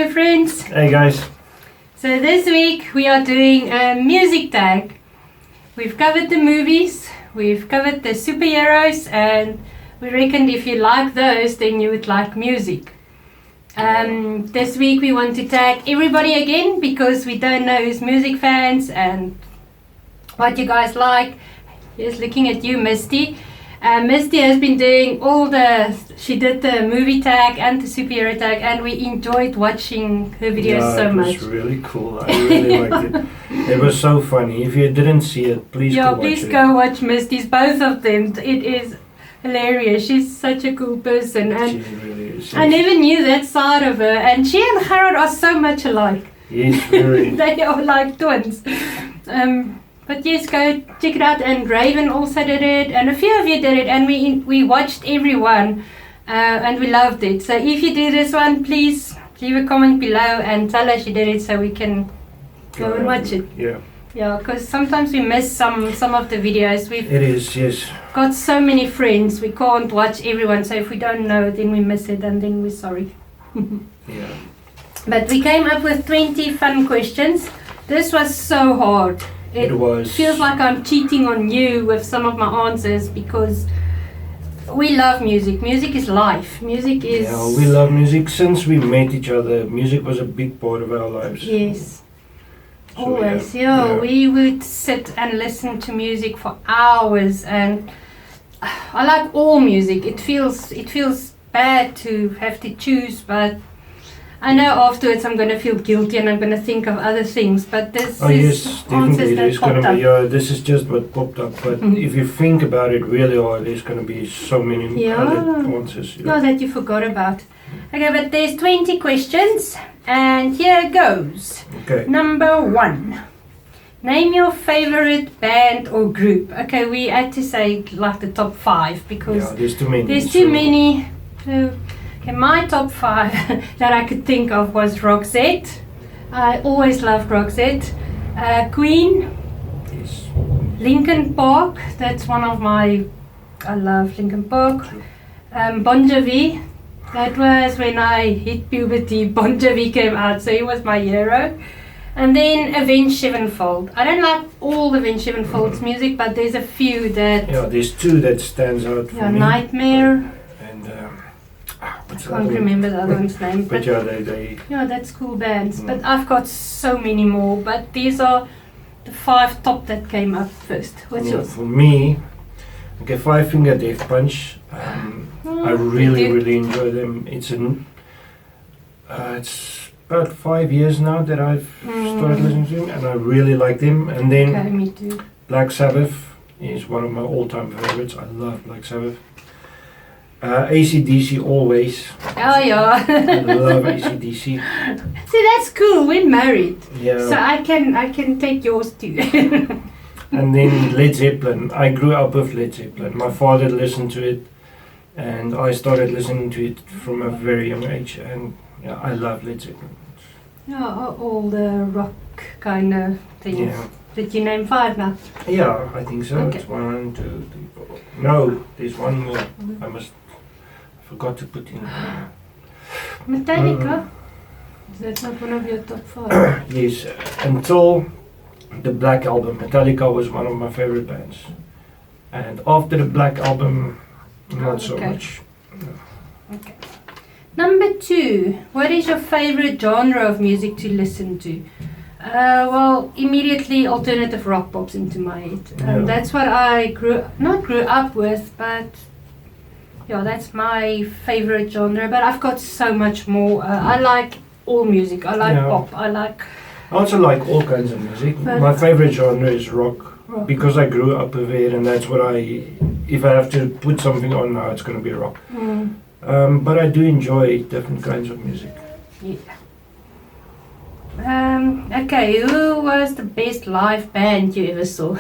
Hello friends. Hey guys. So this week we are doing a music tag. We've covered the movies, we've covered the superheroes, and we reckoned if you like those then you would like music. This week we want to tag everybody again because we don't know who's music fans and what you guys like. Just looking at you, Misty. Misty has been doing she did the movie tag and the superhero tag, and we enjoyed watching her videos so much. It was really cool. I really liked it. It was so funny. If you didn't see it, please go watch it. Please go watch Misty's, both of them. It is hilarious. She's such a cool person, and She really is. I never knew that side of her. And she and Gerard are so much alike. Yes, very. They are like twins. But yes, go check it out. And Raven also did it, and a few of you did it, and we watched everyone, and we loved it. So if you do this one, please leave a comment below and tell us you did it so we can go and watch it. Yeah. Yeah, because sometimes we miss some of the videos. It is, yes. Got so many friends, we can't watch everyone. So if we don't know, then we miss it, and then we're sorry. Yeah. But we came up with 20 fun questions. This was so hard. It was. Feels like I'm cheating on you with some of my answers because we love music. Music is life. Music is... Yeah, we love music. Since we met each other, music was a big part of our lives. Yes. So, Always, yeah. We would sit and listen to music for hours, and I like all music. It feels bad to have to choose, but I know afterwards I'm going to feel guilty and I'm going to think of other things, but this yes, is definitely. answers that There's popped going to up. be, this is just what popped up, but if you think about it really hard, there's going to be so many other answers. No, that you forgot about. Okay, but there's 20 questions, and here goes. Okay. Number 1. Name your favorite band or group. Okay, we had to say like the top 5 because there's too many. There's too many. So, okay, my top 5 that I could think of was Roxette. I always loved Roxette. Queen. Yes. Linkin Park. That's one of my... I love Linkin Park. Bon Jovi. That was when I hit puberty. Bon Jovi came out, so he was my hero. And then Avenged Sevenfold. I don't like all the Avenged Sevenfold's music, but there's a few that... Yeah, there's 2 that stands out for me. Nightmare. And I can't remember the other one's name. But yeah, they... Yeah, that's cool bands. But I've got so many more. But these are the 5 top that came up first. What's yours? For me, okay, Five Finger Death Punch. I really enjoy them. It's about 5 years now that I've started listening to them, and I really like them. And then Okay, me too. Black Sabbath is one of my all-time favorites. I love Black Sabbath. AC/DC always. Oh yeah. I love AC/DC. See, that's cool. We're married, Yeah. so I can take yours too. And then Led Zeppelin. I grew up with Led Zeppelin. My father listened to it, and I started listening to it from a very young age. And yeah, I love Led Zeppelin. Yeah, all the rock kind of things. Yeah. Did you name 5 now? Yeah, I think so. Okay. It's 1, 2, 3, 4. No, there's one more. I forgot to put in. Metallica? Is that not one of your top 5? Yes, until the Black Album, Metallica was one of my favorite bands. And after the Black Album, not so much. No. Okay. Number 2. What is your favorite genre of music to listen to? Well, immediately alternative rock pops into my head. That's what I grew up with, but yeah, that's my favorite genre. But I've got so much more. I like all music. I like pop. I also like all kinds of music. My favorite genre is rock because I grew up with it, and that's what if I have to put something on now, it's going to be rock. But I do enjoy different kinds of music. Yeah. Okay, who was the best live band you ever saw?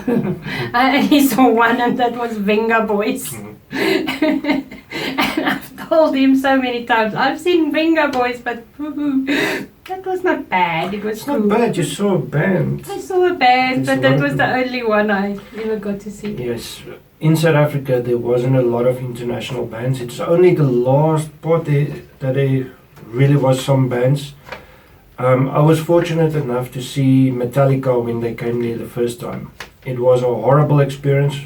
I only saw one, and that was Venga Boys. And I've told him so many times, I've seen Venga Boys, but that was not bad. It was not bad, you saw a band. I saw a band, but that was the only one I ever got to see. Yes, in South Africa there wasn't a lot of international bands. It's only the last part that there really was some bands. I was fortunate enough to see Metallica when they came there the first time. It was a horrible experience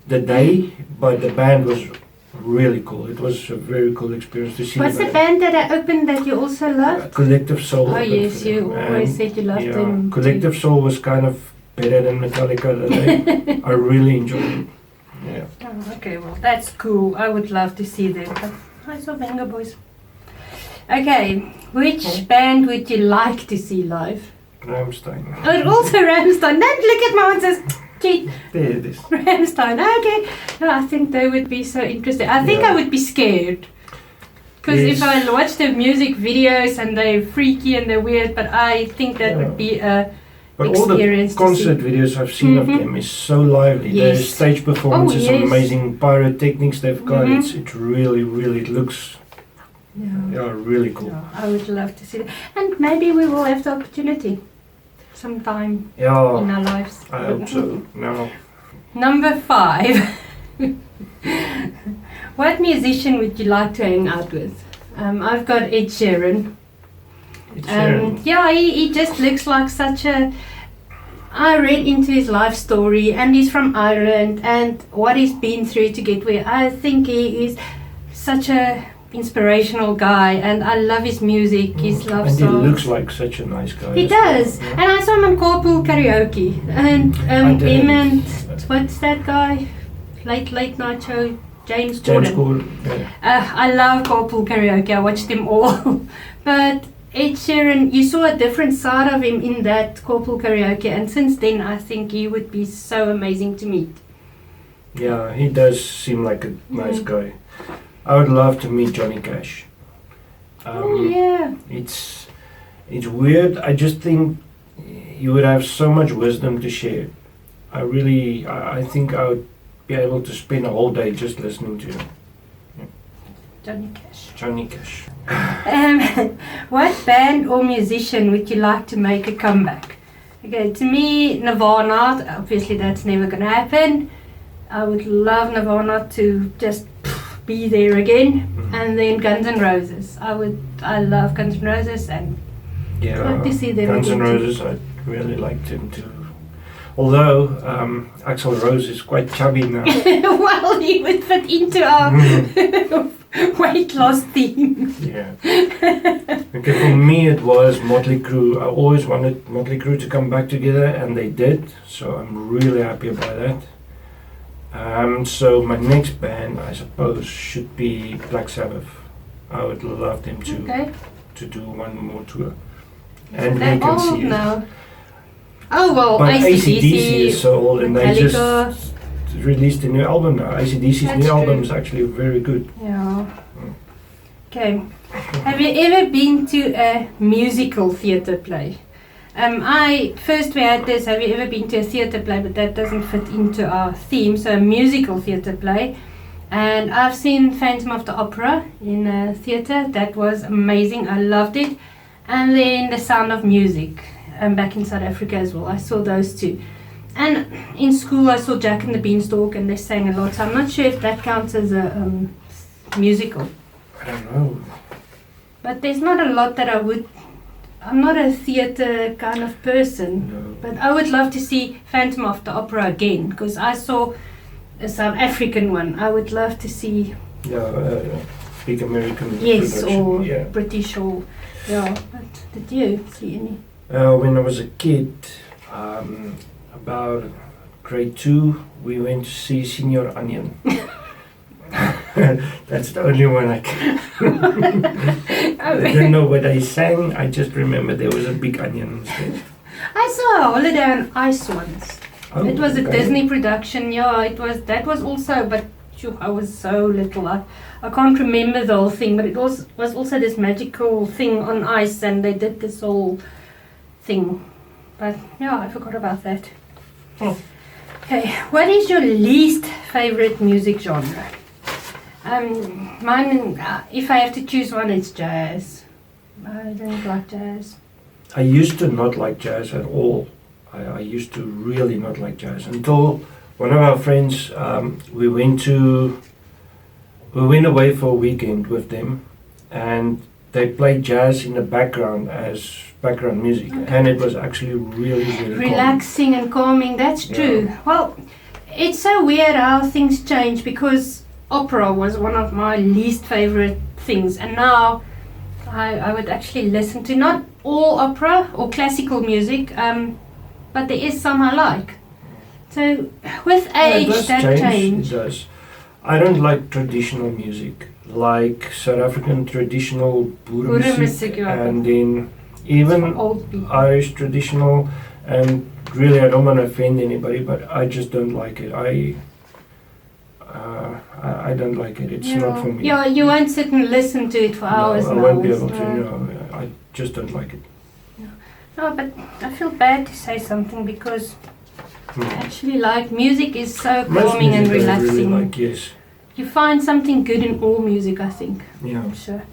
the day, but the band was really cool. It was a very cool experience to see. What's the band that I opened that you also loved? Collective Soul. Oh yes, you always said you loved them. Collective Soul was kind of better than Metallica that day. I really enjoyed it. Yeah. Oh, okay, well that's cool. I would love to see them. But I saw Venga Boys. Okay, which band would you like to see live? Rammstein. Oh, also Rammstein. Don't look at my answers. Cheat. There it is. Rammstein. Okay. No, I think they would be so interesting. I think I would be scared. Because if I watch the music videos and they're freaky and they're weird, but I think that would be a experience. All the concert videos I've seen of them is so lively. Yes. The stage performances, amazing pyrotechnics they've got. It's really, really, it looks really cool. Yeah, I would love to see that. And maybe we will have the opportunity sometime in our lives. I hope so. No. Number 5. What musician would you like to hang out with? I've got Ed Sheeran. He just looks like such a... I read into his life story, and he's from Ireland, and what he's been through to get where. I think he is such a inspirational guy, and I love his music, his love songs. And he looks like such a nice guy. He does. Well, and I saw him on Carpool Karaoke, and him and what's that guy? Late night show, James Corden. I love Carpool Karaoke. I watched them all. But Ed Sheeran, you saw a different side of him in that Carpool Karaoke, and since then I think he would be so amazing to meet. Yeah, he does seem like a nice guy. I would love to meet Johnny Cash. It's weird. I just think you would have so much wisdom to share. I think I would be able to spend a whole day just listening to him. Johnny Cash. What band or musician would you like to make a comeback? Okay, to me, Nirvana. Obviously, that's never going to happen. I would love Nirvana to just be there again. And then Guns N' Roses. I love Guns N' Roses, and I'd like to see them Guns N' again Roses, I'd really like them to. Although Axl Rose is quite chubby now. Well, he would fit into our weight loss theme. Yeah. Okay, for me it was Motley Crue. I always wanted Motley Crue to come back together, and they did. So I'm really happy about that. So my next band, I suppose, should be Black Sabbath. I would love them to do one more tour, and we can see now. Oh well, but AC/DC is so old, and Metallica. they just released a new album now. AC/DC's new album is actually very good. Yeah. Okay. Have you ever been to a musical theatre play? First we had this, have you ever been to a theatre play, but that doesn't fit into our theme, so a musical theatre play. And I've seen Phantom of the Opera in a theatre, that was amazing, I loved it. And then The Sound of Music, back in South Africa as well, I saw those two. And in school I saw Jack and the Beanstalk, and they sang a lot, so I'm not sure if that counts as a musical. I don't know. But there's not a lot that I'm not a theatre kind of person, but I would love to see Phantom of the Opera again, because I saw a South African one. I would love to see... big American yes, production. Or British, or... Yeah, but did you see any? When I was a kid, about grade 2, we went to see Senior Onion. That's the only one I can. I don't know what I sang. I just remember there was a big onion instead. I saw a Holiday on Ice once. It was a Disney production. Yeah, that was also, but I was so little. I can't remember the whole thing, but it was also this magical thing on ice, and they did this whole thing. But yeah, I forgot about that. Okay, what is your least favorite music genre? Mine, if I have to choose one, it's jazz. I don't like jazz. I used to not like jazz at all. I used to really not like jazz until one of our friends, we went away for a weekend with them, and they played jazz in the background as background music, and it was actually really, really relaxing and calming. That's true. Yeah. Well, it's so weird how things change, because opera was one of my least favorite things, and now I would actually listen to not all opera or classical music, but there is some I like. So with age, that change. It does. I don't like traditional music, like South African traditional Boer music, and then even Irish traditional, and really I don't want to offend anybody, but I just don't like it. I don't like it. It's not for me. Yeah, you won't sit and listen to it for hours and I hours. won't be able to. No, I just don't like it. No, but I feel bad to say something, because I actually like music. Is so calming and relaxing. I really like, yes. You find something good in all music, I think. Yeah. I'm sure.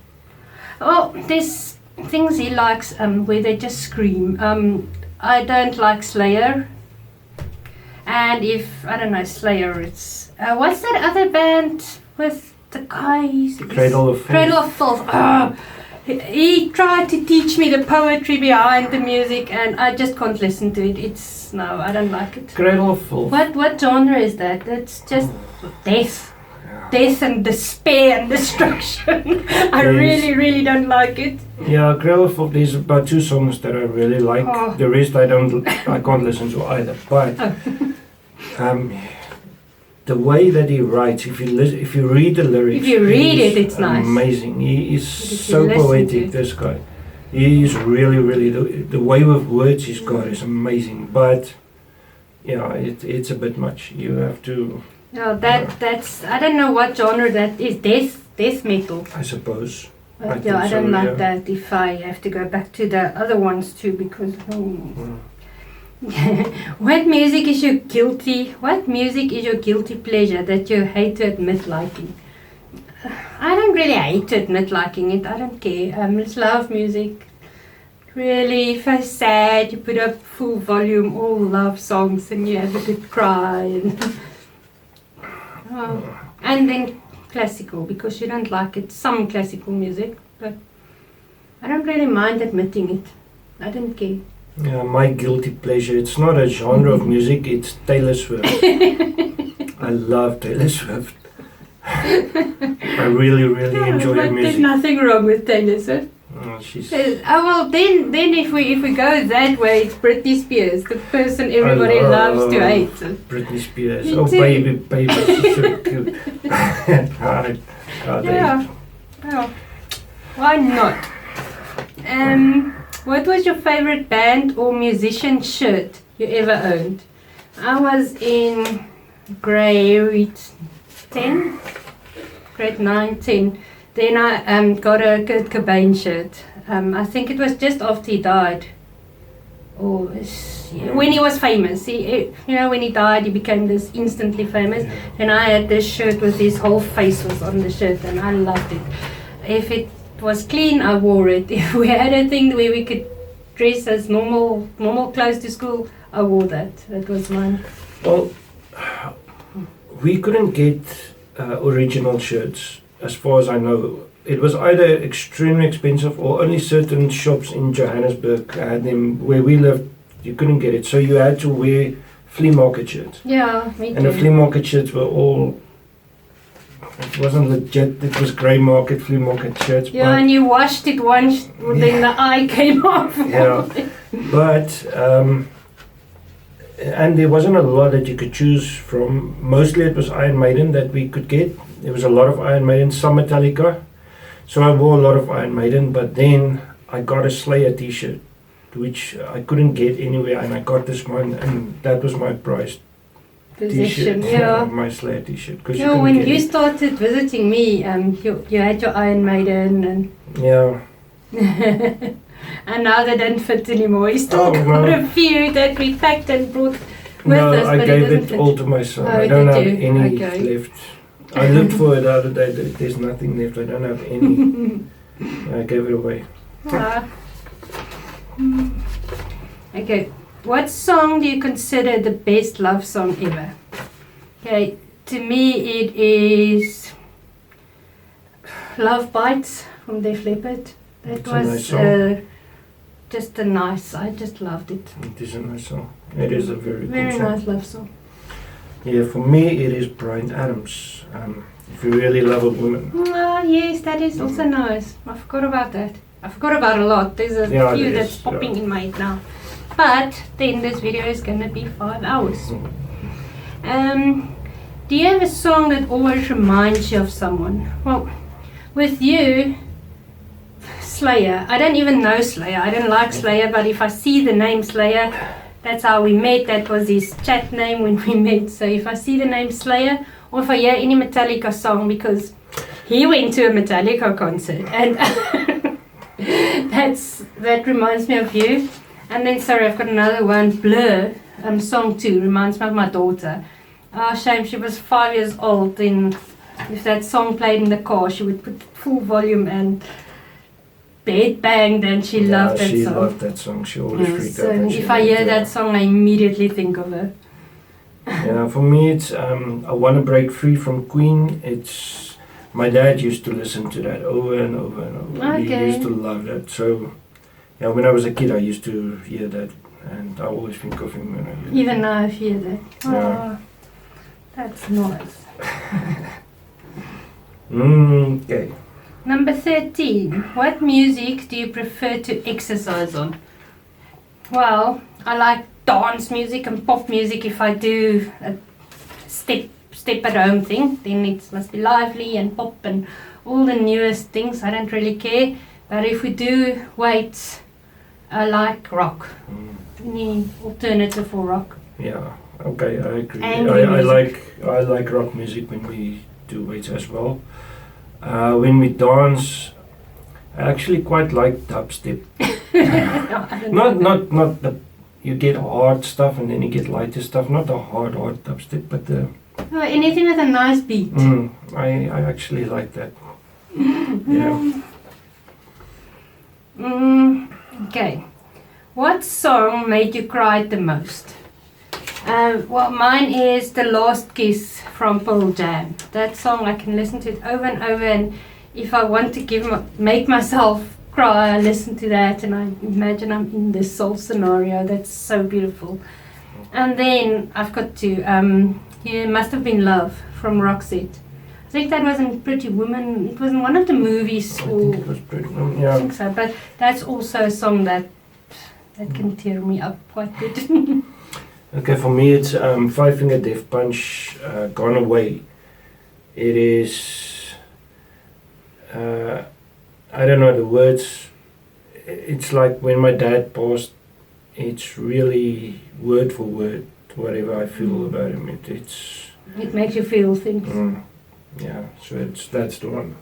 Oh, there's things he likes where they just scream. I don't like Slayer. And if, I don't know, Slayer, it's... what's that other band with the guys? Cradle of Filth. Cradle of Filth. Oh, he tried to teach me the poetry behind the music, and I just can't listen to it. No, I don't like it. Cradle of Filth. What genre is that? It's just death. Death and despair and destruction. I really, really don't like it. Yeah, Cradle of Filth, there's about 2 songs that I really like. Oh. The rest I can't listen to either. But the way that he writes, if you read the lyrics, it's nice. Amazing. He is so poetic, this guy. He is really, really, the way with words he's got is amazing. But yeah, it's a bit much. You have to... No, that's I don't know what genre that is. Death metal, I suppose. But I don't like that. If I have to go back to the other ones too, because What music is your guilty pleasure that you hate to admit liking? I don't really hate to admit liking it. I don't care. I just love music. Really, if I'm sad, you put up full volume, all love songs, and you have a good cry. And then classical, because you don't like it. Some classical music, but I don't really mind admitting it. I don't care. Yeah, my guilty pleasure, it's not a genre of music, it's Taylor Swift. I love Taylor Swift. I really, really enjoy her music. There's nothing wrong with Taylor Swift. She's... well, then if we go that way, it's Britney Spears, the person everybody loves to hate. Britney Spears. Oh, baby, she's so cute. Well, why not? What was your favorite band or musician shirt you ever owned? I was in grade 10, grade 9, 10. Then I got a Kurt Cobain shirt. I think it was just after he died. Or when he was famous. When he died, he became this instantly famous. Yeah. And I had this shirt with his whole face was on the shirt, and I loved it. If it was clean, I wore it. If we had a thing where we could dress as normal clothes to school, I wore that. That was mine. Well, we couldn't get original shirts, as far as I know. It was either extremely expensive or only certain shops in Johannesburg had them. Where we lived, you couldn't get it. So you had to wear flea market shirts. Yeah, me too. And the flea market shirts were all... It wasn't legit, it was grey market, flea market shirts. Yeah, and you washed it once, then the eye came off. Yeah, but... and there wasn't a lot that you could choose from. Mostly it was Iron Maiden that we could get. There was a lot of Iron Maiden, some Metallica. So I wore a lot of Iron Maiden, but then I got a Slayer t-shirt, which I couldn't get anywhere, and I got this one, and that was my prized possession. t-shirt. Yeah. My Slayer t-shirt. When you started visiting me, you had your Iron Maiden, and yeah. And now they don't fit anymore. You still got a few that we packed and brought with us. No, I gave it all to my son. I don't have any left. I looked for it the other day. There's nothing left. I don't have any. I gave it away. Okay. What song do you consider the best love song ever? Okay. To me, it is Love Bites from Def Leppard. That It's a nice was song. just a nice. I just loved it. It is a nice song. It is a very good Very song. nice love song. Yeah, for me it is Bryan Adams. If you really love a woman. Oh, yes, that is also nice. I forgot about that. I forgot about a lot. There's a Yeah, few there that's is, popping yeah. in my head now. But then this video is going to be 5 hours. Do you have a song that always reminds you of someone? Well, with you, Slayer. I don't even know Slayer. I don't like Slayer, but if I see the name Slayer, that's how we met. That was his chat name when we met. So if I see the name Slayer, or if I hear any Metallica song, because he went to a Metallica concert, and that reminds me of you. And then, sorry, I've got another one, Blur, song 2, reminds me of my daughter. Oh, shame, she was 5 years old, and if that song played in the car, she would put full volume and bed banged, and she loved that song. She loved that song. She always freaked out. So when she if I heard hear it. that song, I immediately think of her. Yeah, for me it's I Wanna Break Free from Queen. It's my dad used to listen to that over and over and over. Okay. He used to love that. So yeah, when I was a kid I used to hear that, and I always think of him when I hear Even now I hear that. Yeah. Oh, that's nice. Okay. Number 13. What music do you prefer to exercise on? Well, I like dance music and pop music. If I do a step at home thing, then it must be lively and pop and all the newest things. I don't really care. But if we do weights, I like rock. Any alternative for rock? Yeah. Okay, I agree. Angry I like rock music when we do weights as well. When we dance, I actually quite like dubstep. Not the you get hard stuff and then you get lighter stuff. Not the hard dubstep, but the Oh, anything with a nice beat. I actually like that. Yeah. Okay. What song made you cry the most? Well, mine is The Last Kiss from Pearl Jam. That song, I can listen to it over and over, and if I want to make myself cry, I listen to that and I imagine I'm in this soul scenario. That's so beautiful. And then I've got to You Must Have Been Love from Roxette. I think that was in Pretty Woman. It was in one of the movies. I think it was Pretty Woman. Yeah. I think so, but that's also a song that can tear me up quite good. Okay, for me it's Five Finger Death Punch, Gone Away. It is, I don't know the words. It's like when my dad passed, it's really word for word, whatever I feel about him. It makes you feel things. Yeah, so that's the one.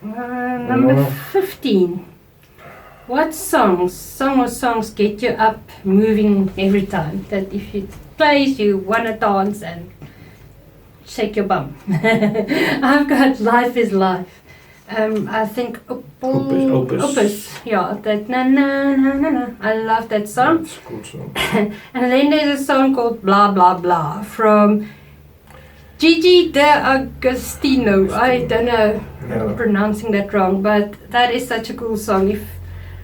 Number 15. What songs get you up, moving every time? That if it plays, you want to dance and shake your bum. I've got Life is Life. I think Opus. Yeah, that na na na na na. I love that song. That's a cool song. And then there's a song called Blah Blah Blah from Gigi D'Agostino. I don't know if I'm pronouncing that wrong, but that is such a cool song.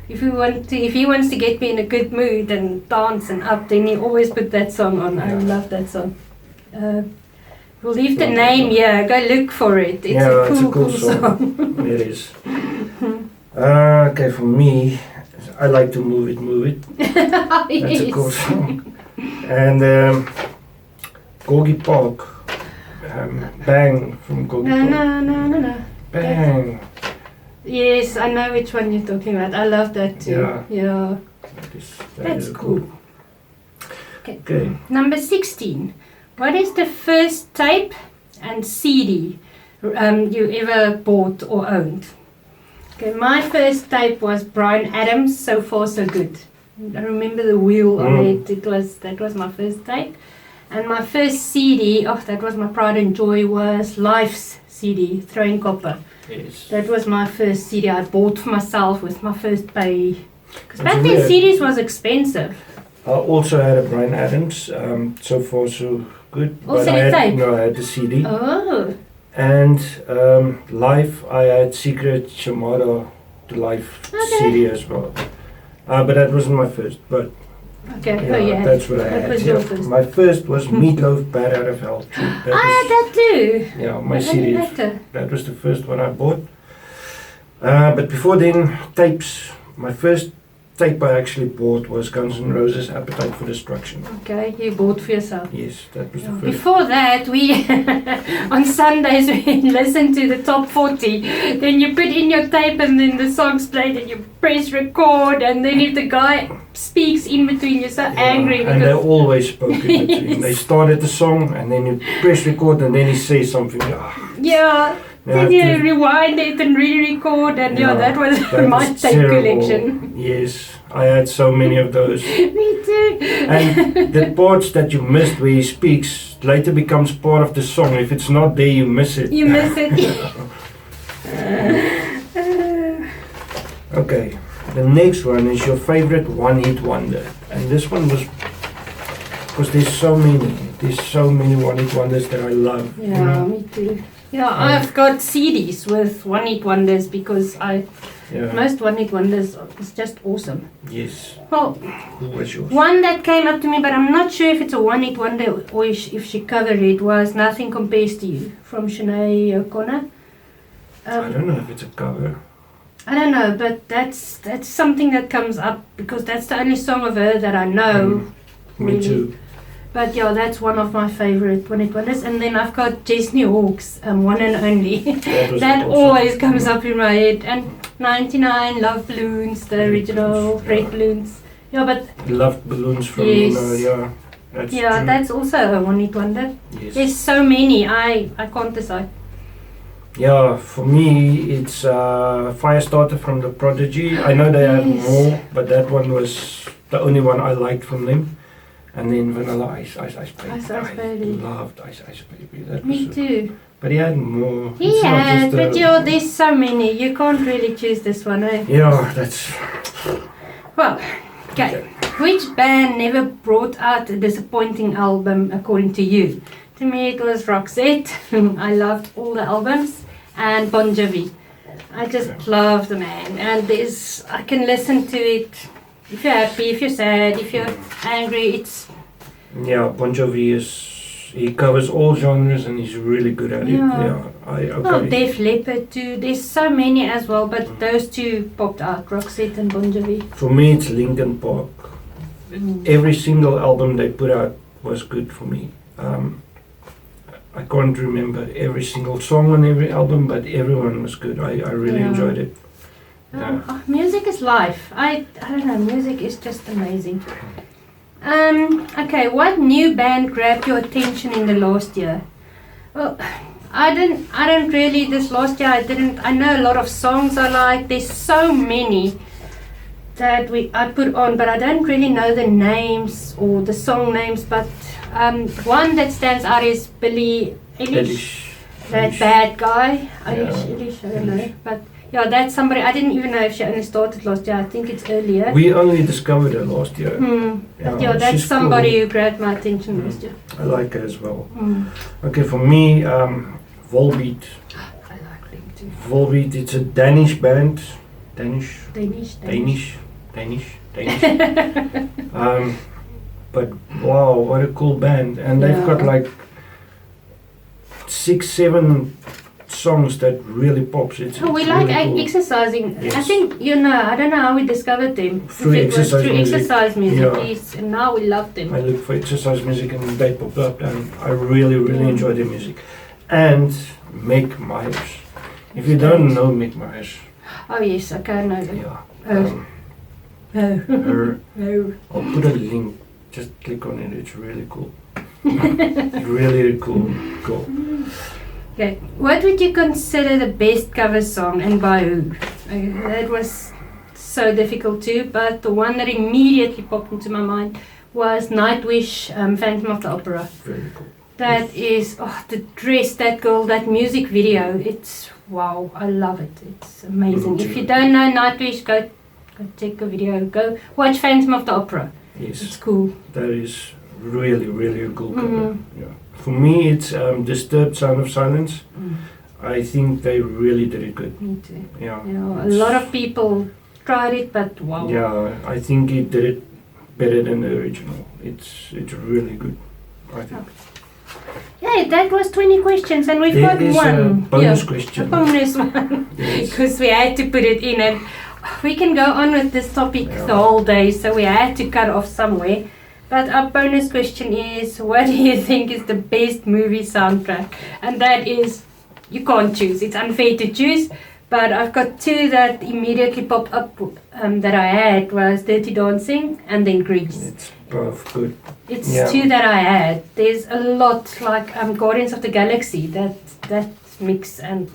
If he wants to get me in a good mood and dance and up, then he always put that song on. I love that song. We'll leave the name here. Go look for it. It's a cool song. It is. Okay, for me, I like to Move It. That's a cool song. And Gorgie Park, Bang from Gorgie Park. No. Bang. Yes, I know which one you're talking about. I love that too. Yeah. That's cool. Okay. Number 16. What is the first tape and CD you ever bought or owned? Okay, my first tape was Bryan Adams, So Far So Good. I remember the wheel on it. That was my first tape. And my first CD, that was my pride and joy, was Life's CD, Throwing Copper. Yes. That was my first CD I bought for myself with my first pay. Because back then CDs was expensive. I also had a Bryan Adams, So Far So Good. Also the tape? No, I had the CD. Oh. And live, I had Secret Shimada, the live CD as well. But that wasn't my first. But Okay, that's what I that had. was your first. My first was Meatloaf, Bad Out of Hell. I had that too. Yeah, my CD. That was the first one I bought. But before then, tapes. My first tape I actually bought was Guns N' Roses' Appetite for Destruction. Okay, you bought for yourself. Yes, that was the first. Before that, we on Sundays we listened to the top 40. Then you put in your tape and then the song's played and you press record, and then if the guy speaks in between, you're so angry. And they always spoke in between. They started the song and then you press record and then he says something. Yeah. Then you rewind it and re-record, and that was my tape terrible. collection. Yes, I had so many of those. Me too. And the parts that you missed where he speaks later becomes part of the song. If it's not there, you miss it. You miss it. Okay, the next one is your favorite one-hit wonder. And this one was, because there's so many one-hit wonders that I love. Yeah, me too. Yeah, I've got CDs with one-hit wonders because most one-hit wonders is just awesome. Yes. Well, who was yours? One that came up to me, but I'm not sure if it's a one-hit wonder or if she covered it, was Nothing Compares to You from Sinead O'Connor. I don't know if it's a cover. I don't know, but that's something that comes up because that's the only song of her that I know. Me too. But yeah, that's one of my favorite one-hit wonders. And then I've got Chesney Hawkes, One and Only. That always comes up in my head. And 99 Love Balloons, the original Red Balloons. Yeah, but Love Balloons from that's true. That's also a one-hit wonder. Yes. There's so many, I can't decide. Yeah, for me it's Firestarter from The Prodigy. I know they have more, but that one was the only one I liked from them. And then Vanilla Ice Baby. I loved Ice Baby. That me was too. But he had more. He had, but there's so many. You can't really choose this one, eh? Yeah, that's... Well, okay. Which band never brought out a disappointing album according to you? To me it was Roxette. I loved all the albums. And Bon Jovi. I just love the man. And I can listen to it. If you're happy, if you're sad, if you're angry, it's... Yeah, Bon Jovi he covers all genres and he's really good at it. Yeah, Well, Def Leppard too. There's so many as well, but those two popped out, Roxette and Bon Jovi. For me, it's Linkin Park. Every single album they put out was good for me. I can't remember every single song on every album, but everyone was good. I really enjoyed it. Music is life. I don't know, music is just amazing. Okay, what new band grabbed your attention in the last year? Well, I don't really, this last year I know a lot of songs I like. There's so many that I put on, but I don't really know the names or the song names, but one that stands out is Billie Eilish. That bad guy. Eilish, I don't know, but yeah, that's somebody, I didn't even know if she only started last year. I think it's earlier. We only discovered her last year. That's somebody who grabbed my attention last year. I like her as well. Okay, for me, Volbeat. I like them too. Volbeat, it's a Danish band. Danish. But wow, what a cool band. And they've got like 6-7 songs that really pops. It's we really like cool. exercising. Yes. I think, I don't know how we discovered them. Through exercise music. Yes, and now we love them. I look for exercise music and they popped up and I really enjoy their music. And Mick Myers. If you don't know Mick Myers. Oh yes, okay, I know them. Yeah. I'll put a link. Just click on it. It's really cool. Really cool. Okay, what would you consider the best cover song and by who? That was so difficult too, but the one that immediately popped into my mind was Nightwish, Phantom of the Opera. Very cool. That is, the dress, that girl, that music video, it's wow, I love it. It's amazing. If you don't know Nightwish, go check a video. Go watch Phantom of the Opera. Yes. It's cool. That is really, really a cool cover. Yeah. For me, it's Disturbed Sound of Silence. I think they really did it good. Me too. Yeah. A lot of people tried it, but wow. Yeah, I think he did it better than the original. It's really good, I think. Yeah, that was 20 questions, and we've got There is one. a bonus A question. bonus one. Yes. Because we had to put it in, and we can go on with this topic the whole day, so we had to cut off somewhere. But our bonus question is, what do you think is the best movie soundtrack? And that is, you can't choose. It's unfair to choose. But I've got two that immediately popped up that I had was Dirty Dancing and then Grease. It's both good. It's two that I had. There's a lot like Guardians of the Galaxy that mix, and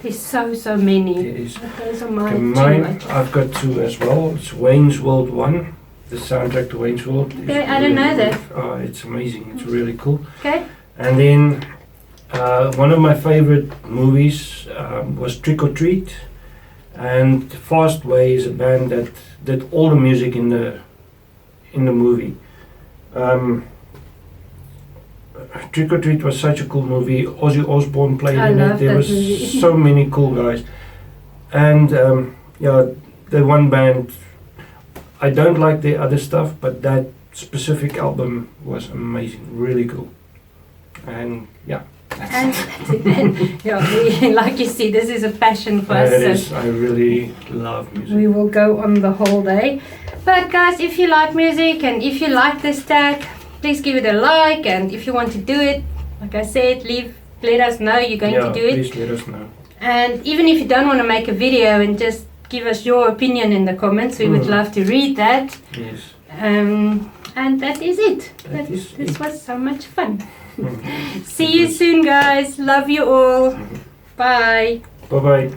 there's so many. There is. But those are my Mine, I've got two as well. It's Wayne's World 1. The soundtrack to Wayne's World. Okay, I don't know that. Oh, it's amazing. It's really cool. Okay. And then one of my favorite movies was Trick or Treat, and Fastway is a band that did all the music in the movie. Trick or Treat was such a cool movie. Ozzy Osbourne played in it. There was so many cool guys, and the one band. I don't like the other stuff, but that specific album was amazing, really cool, and yeah. And like you see, this is a passion for us. It is. I really love music. We will go on the whole day. But guys, if you like music and if you like this tag, please give it a like. And if you want to do it, like I said, let us know you're going to do it. Please let us know. And even if you don't want to make a video and just give us your opinion in the comments, we would love to read that. Yes. And that is it. This was so much fun. See you soon, guys. Love you all. Bye. Bye-bye.